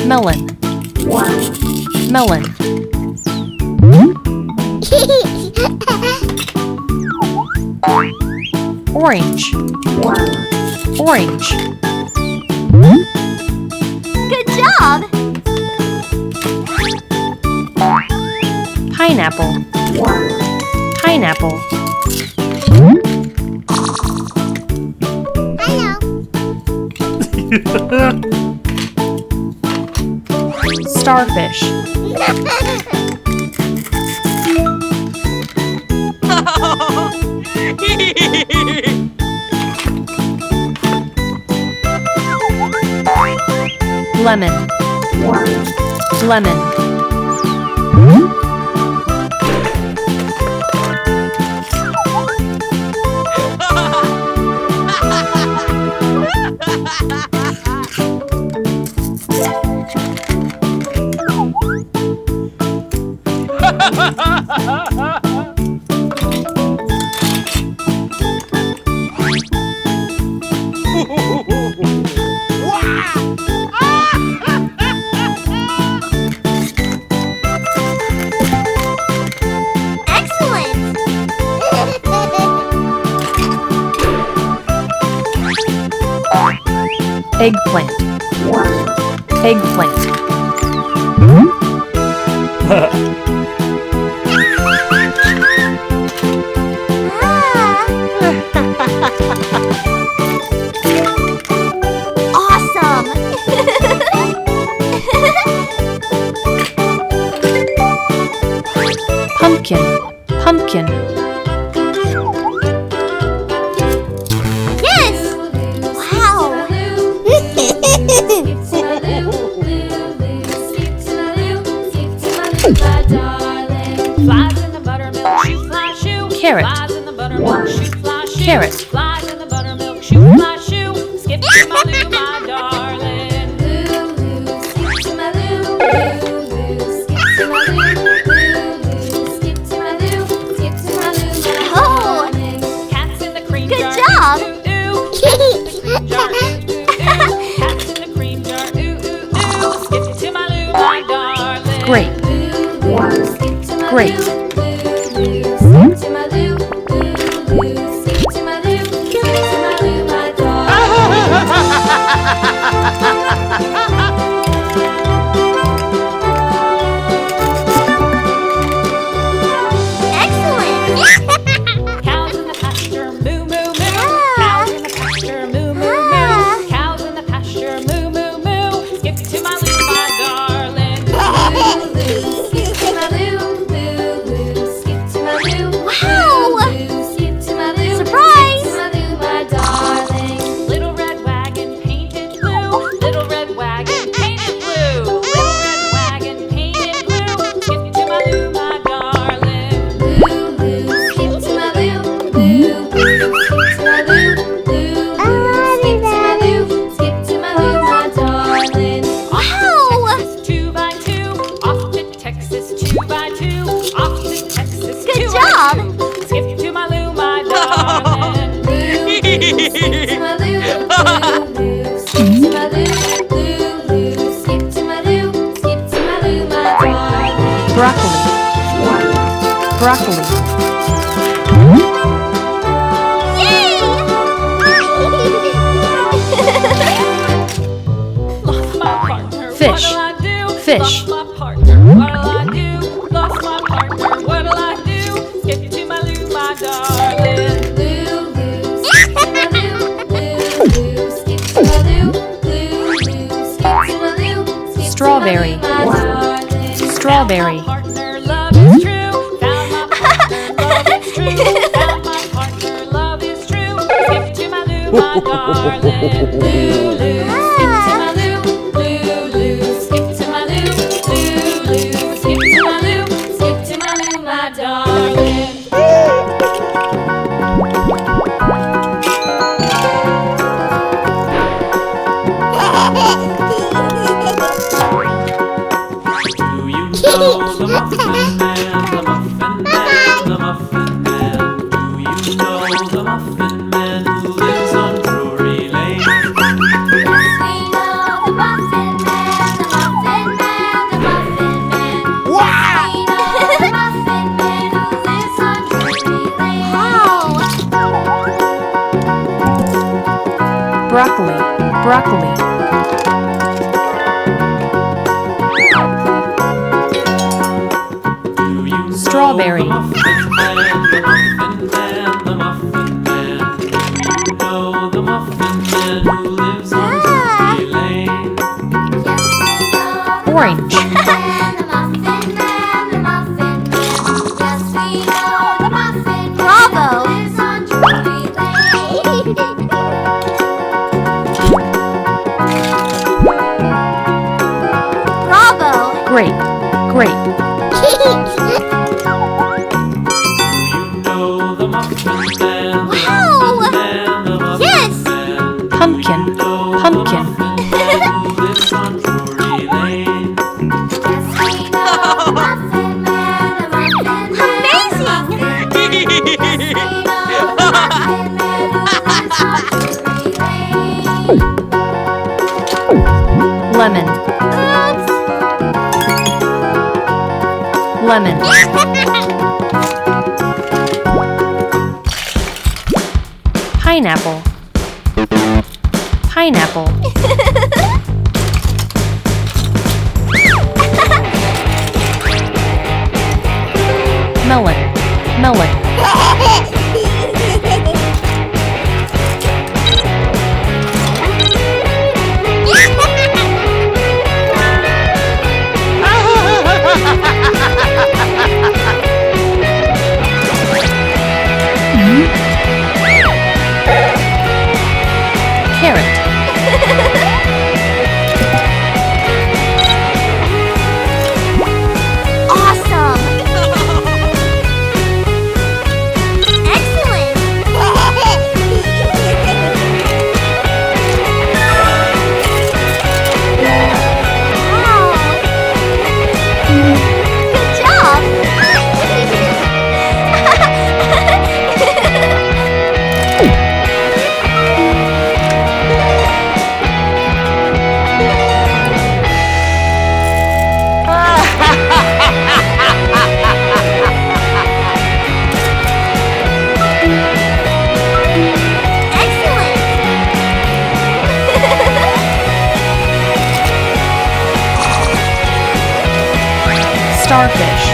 Melon. Melon. Orange. Orange. Good job! Pineapple. Pineapple. Hello. Starfish. Lemon. Lemon. Eggplant. Eggplant. Awesome! Pumpkin. Pumpkin. Carrot. Carrot. Flies in the buttermilk shoe, fly shoe. Skip to my loo, my darling. Loo, skip to my loo, loo, skip to my loo, loo, skip to my loo, skip to my loo, my darling. Cats in the cream jar. Good job! Cats in the cream jar. Ooh, ooh, ooh. Skip to my loo, my darling. Grape. Grape. skip to my loo, loo, loo, skip to my loo, loo, loo, skip to my loo, skip to my loo, my darling. Broccoli. Broccoli. Lost my partner. Fish. What'll I do? Fish. Lost my partner. What'll I do? Lost my partner. What'll I do? Skip to my loo, my darling. Loo, loo, skip to my loo, loo, loo, skip to my loo, loo, loo, skip to my loo, skip to my Strawberry. loo, my darling. Strawberry. Found my partner, love is true. Found my partner, love is true. Found my partner, love is true. Skip to my loo, my darling. Loo, loo, skip to my loo, loo, loo, skip to my loo, loo, loo, skip to my loo, skip to my loo, my darling. Do you know the Muffin Man, the Muffin Man, the Muffin Man? Do you know the Muffin Man who lives on Drury Lane? Yes, we know the Muffin Man, the Muffin Man, the Muffin Man. Wow! We know the Muffin Man who lives on Drury Lane. Broccoli. Broccoli. Do you know Strawberry. the Muffin Man, the Muffin Man, the Muffin Man? Do you know the Muffin Man who lives on Drury Lane? Yes, we know the Orange. Man, the Muffin Man, the Muffin Man. Yes, we know the Muffin Man Bravo. who lives on Drury Lane. Bravo. Grape. Grape. Do you know the Muffin Man, the Wow. Muffin Man, the Muffin Yes. Man? Pumpkin. Pumpkin. Muffin Man who lives on Drury Lane? Yes, we know the Muffin Man, the Muffin Man, Amazing. the Muffin Man. Yes, we know the Muffin Man who lives on Drury Lane. Lemon. Oops. Lemon. Pineapple. Pineapple. Melon. Melon. Carrot. Awesome. Excellent. Wow. Good job. Starfish.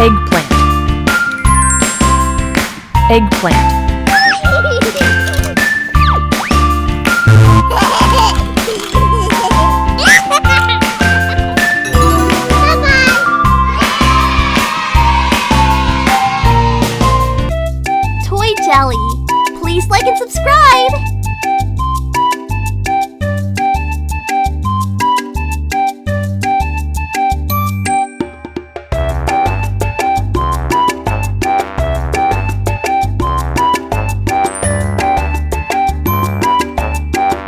Eggplant. Eggplant.